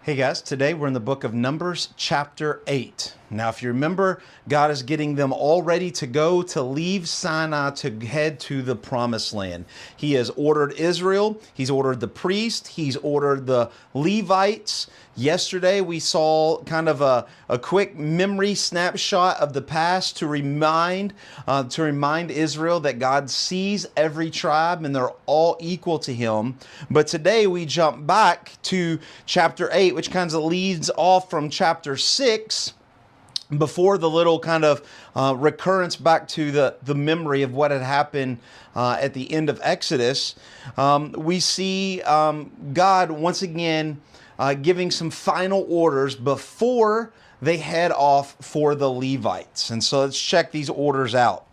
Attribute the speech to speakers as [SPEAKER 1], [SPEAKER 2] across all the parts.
[SPEAKER 1] Hey guys, today we're in the book of Numbers chapter 8. Now, if you remember, God is getting them all ready to go to leave Sinai to head to the promised land. He has ordered Israel, he's ordered the priest, he's ordered the Levites. Yesterday we saw kind of a quick memory snapshot of the past to remind Israel that God sees every tribe and they're all equal to him. But today we jump back to chapter 8, which kind of leads off from chapter 6 before the little kind of recurrence back to the memory of what had happened at the end of Exodus. We see God once again giving some final orders before they head off for the Levites. And so let's check these orders out.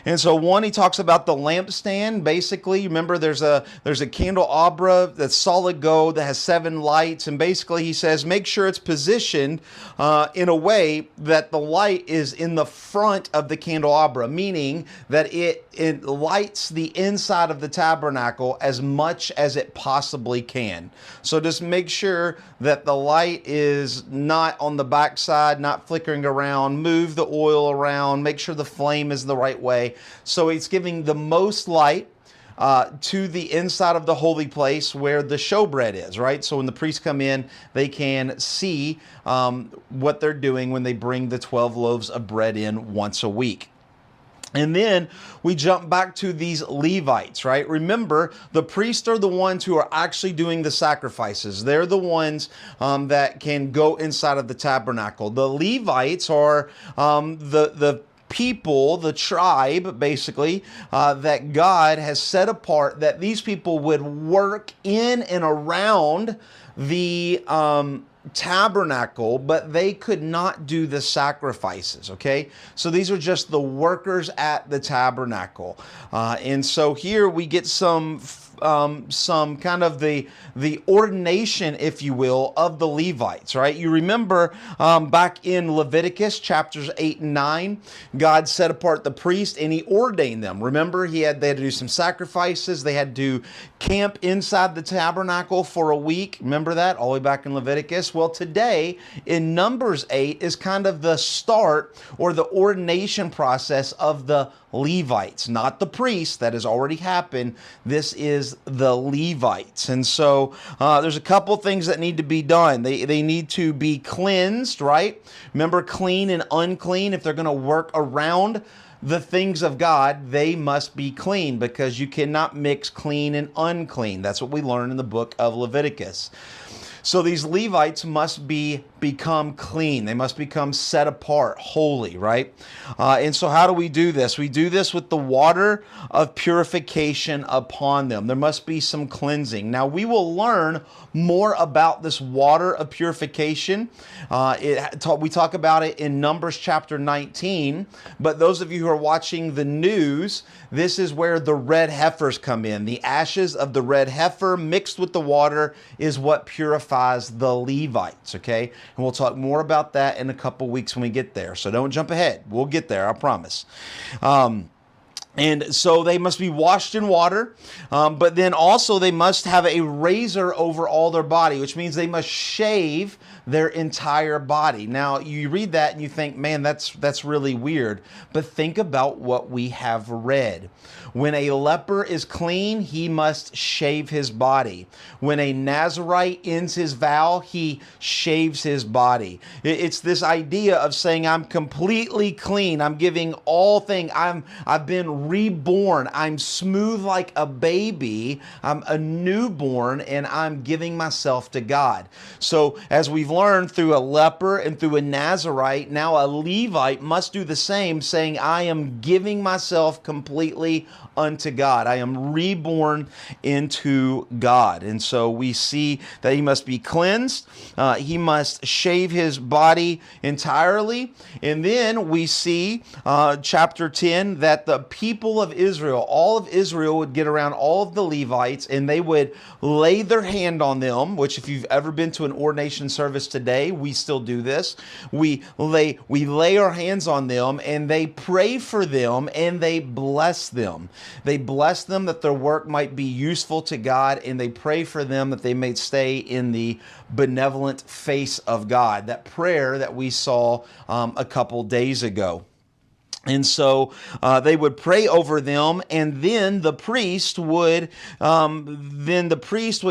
[SPEAKER 1] And so one, he talks about the lampstand. Basically, remember there's a candelabra that's solid gold that has 7 lights. And basically he says, make sure it's positioned in a way that the light is in the front of the candelabra, meaning that it lights the inside of the tabernacle as much as it possibly can. So just make sure that the light is not on the backside, not flickering around. Move the oil around. Make sure the flame is the right way. So it's giving the most light to the inside of the holy place where the showbread is, right? So when the priests come in, they can see what they're doing when they bring the 12 loaves of bread in once a week. And then we jump back to these Levites, right? Remember, the priests are the ones who are actually doing the sacrifices. They're the ones that can go inside of the tabernacle. The Levites are the people, the tribe, basically, that God has set apart, that these people would work in and around the tabernacle, but they could not do the sacrifices, okay? So these are just the workers at the tabernacle. And so here we get some kind of the ordination, if you will, of the Levites, right? You remember back in Leviticus chapters 8 and 9, God set apart the priest and he ordained them. Remember, they had to do some sacrifices. They had to camp inside the tabernacle for a week. Remember that all the way back in Leviticus? Well, today in Numbers 8 is kind of the start or the ordination process of the Levites, not the priests. That has already happened. This is the Levites. And so there's a couple things that need to be done. They need to be cleansed, right? Remember, clean and unclean. If they're going to work around the things of God, they must be clean, because you cannot mix clean and unclean. That's what we learn in the book of Leviticus. So these Levites must become clean. They must become set apart, holy, right? And so how do we do this? We do this with the water of purification upon them. There must be some cleansing. Now we will learn more about this water of purification. We talk about it in Numbers chapter 19, but those of you who are watching the news, this is where the red heifers come in. The ashes of the red heifer mixed with the water is what purifies the Levites, okay? And we'll talk more about that in a couple weeks when we get there. So don't jump ahead. We'll get there, I promise. And so they must be washed in water, but then also they must have a razor over all their body, which means they must shave their entire body. Now, you read that and you think, man, that's really weird. But think about what we have read. When a leper is clean, he must shave his body. When a Nazirite ends his vow, he shaves his body. It's this idea of saying, I'm completely clean. I'm giving all things. I've been reborn. I'm smooth like a baby. I'm a newborn, and I'm giving myself to God. So as we've learned through a leper and through a Nazirite, now a Levite must do the same, saying, I am giving myself completely unto God. I am reborn into God. And so we see that he must be cleansed. He must shave his body entirely. And then we see chapter 10 that the people of Israel, all of Israel, would get around all of the Levites and they would lay their hand on them, which if you've ever been to an ordination service this today. We still do this. We lay our hands on them, and they pray for them, and they bless them. They bless them that their work might be useful to God, and they pray for them that they may stay in the benevolent face of God. That prayer that we saw a couple days ago. And so they would pray over them, and then the priest would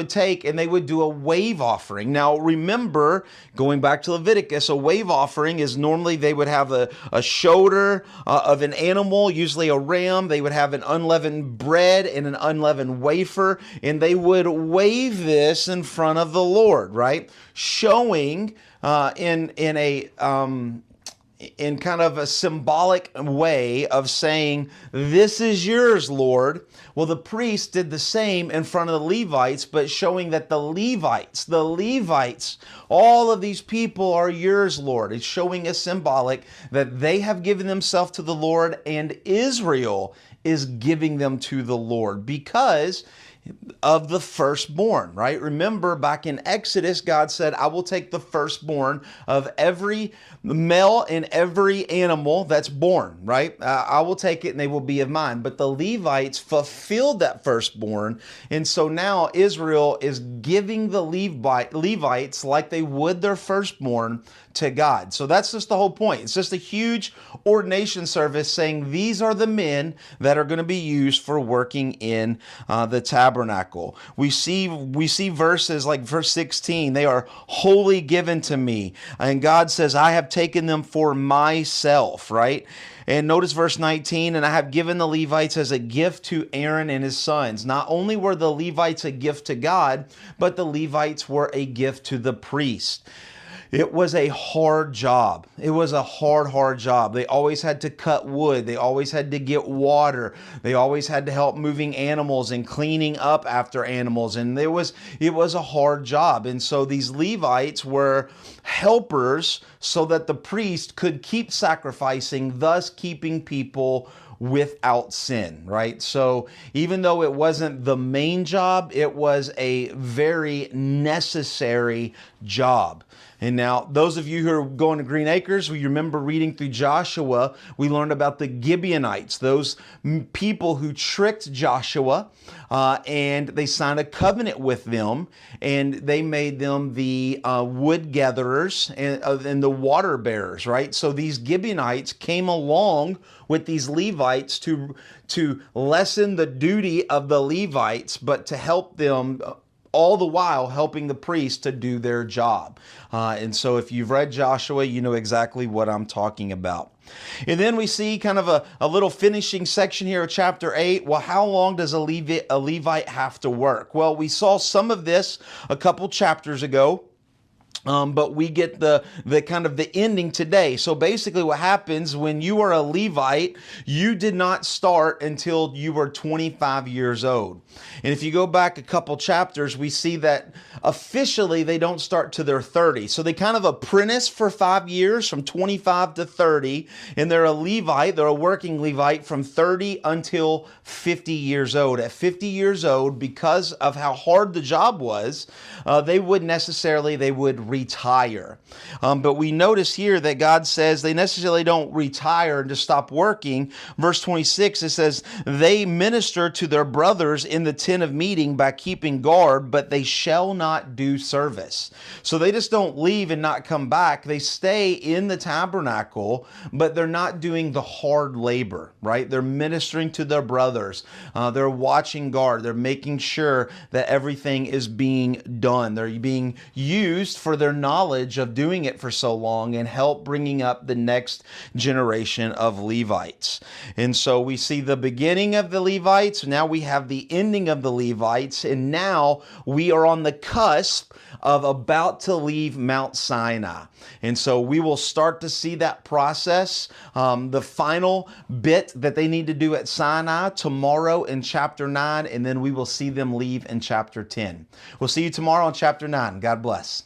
[SPEAKER 1] take and they would do a wave offering. Now remember, going back to Leviticus, a wave offering is normally they would have a shoulder of an animal, usually a ram. They would have an unleavened bread and an unleavened wafer, and they would wave this in front of the Lord, right? Showing in kind of a symbolic way of saying, this is yours, Lord. Well, the priest did the same in front of the Levites, but showing that the Levites, all of these people are yours, Lord. It's showing a symbolic that they have given themselves to the Lord, and Israel is giving them to the Lord because of the firstborn, right? Remember back in Exodus, God said, I will take the firstborn of every male and every animal that's born, right? I will take it and they will be of mine. But the Levites fulfilled that firstborn. And so now Israel is giving the Levites like they would their firstborn to God. So that's just the whole point. It's just a huge ordination service saying these are the men that are going to be used for working in the tabernacle. We see verses like verse 16, they are wholly given to me. And God says, I have taken them for myself, right? And notice verse 19, and I have given the Levites as a gift to Aaron and his sons. Not only were the Levites a gift to God, but the Levites were a gift to the priest. It was a hard job. It was a hard job. They always had to cut wood. They always had to get water. They always had to help moving animals and cleaning up after animals. And it was a hard job. And so these Levites were helpers so that the priest could keep sacrificing, thus keeping people without sin, right? So even though it wasn't the main job, it was a very necessary job. And now, those of you who are going to Green Acres, we remember reading through Joshua, we learned about the Gibeonites, those people who tricked Joshua, and they signed a covenant with them, and they made them the wood gatherers and the water bearers, right? So these Gibeonites came along with these Levites to lessen the duty of the Levites, but to help them all the while helping the priests to do their job. And so if you've read Joshua, you know exactly what I'm talking about. And then we see kind of a little finishing section here of chapter 8. Well, how long does a Levite have to work? Well, we saw some of this a couple chapters ago. But we get the kind of the ending today. So basically what happens when you are a Levite, you did not start until you were 25 years old. And if you go back a couple chapters, we see that officially they don't start to their 30. So they kind of apprentice for 5 years from 25 to 30. And they're a Levite, they're a working Levite from 30 until 50 years old. At 50 years old, because of how hard the job was, they would retire. But we notice here that God says they necessarily don't retire and just stop working. Verse 26, it says, they minister to their brothers in the tent of meeting by keeping guard, but they shall not do service. So they just don't leave and not come back. They stay in the tabernacle, but they're not doing the hard labor, right? They're ministering to their brothers. They're watching guard. They're making sure that everything is being done. They're being used for their knowledge of doing it for so long and help bringing up the next generation of Levites. And so we see the beginning of the Levites. Now we have the ending of the Levites. And now we are on the cusp of about to leave Mount Sinai. And so we will start to see that process, the final bit that they need to do at Sinai tomorrow in chapter 9, and then we will see them leave in chapter 10. We'll see you tomorrow in chapter 9. God bless.